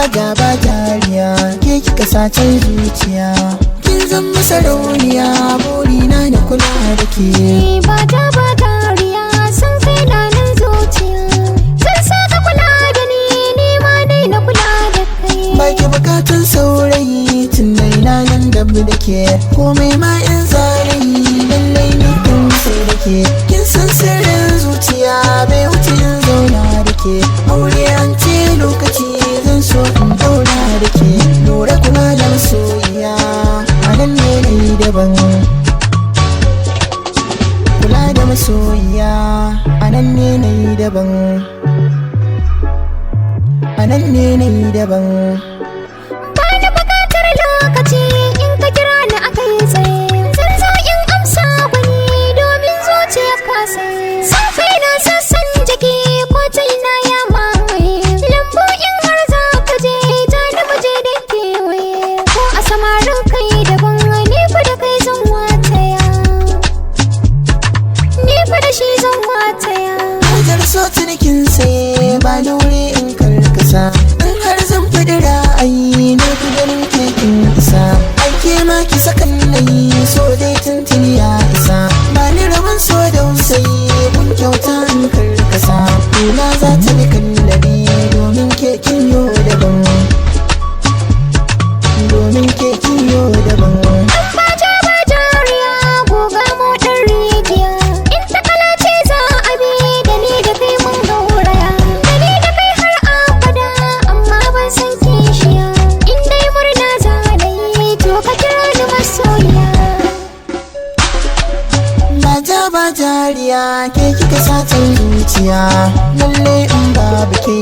ba dariya ke kika sace zuciya kin zama sarauniya burina na kula da ke ba dariya san kai na nan zuciya zan saka kula da ni ma dai na kula da kai baki bukatan saurayi tun dai na nan da ke komai ma in zarayi lallai ni kun sai da ke kin san sirrin zuciya bai wuce in zauna da ke aure an ce lokaci zan so in daura da ke lura kula da masoyiya a nan ne na yi daban kula da masoyiya a nan ne na yi daban a nan ne na yi daban bani bukatar lokaci in ka kira ni aka yi tsaye zan zo in amsa gwani domin zuciya ka sai san kai na sassan jiki ko ta ina ya mamaye lambu in har za ka je ta da muje da kewaye ko a samarin kai daban ni fa da kai zan wataya ni fa da shi zan wataya Hajar so tunikin saye ba daure in karkasa in har zan faɗi ra'ayi na fi ganin kekin isa aike ma ki sakan nayi so dai tuntuni ya isa ba ni rabon so da wusayi kun kyauta in karkasa kula za ta bi kallabi domin kekin yo daban domin kekin yo daban ba dariya goga motar rijiya in ta kalace za a bi da ni da kai mun gauraya da ni da kai har abada amma ban san kishiya in dai murna za da yi to ka kira ni masoyiya ba dariya ke kika satan zuciya lalle in babu ke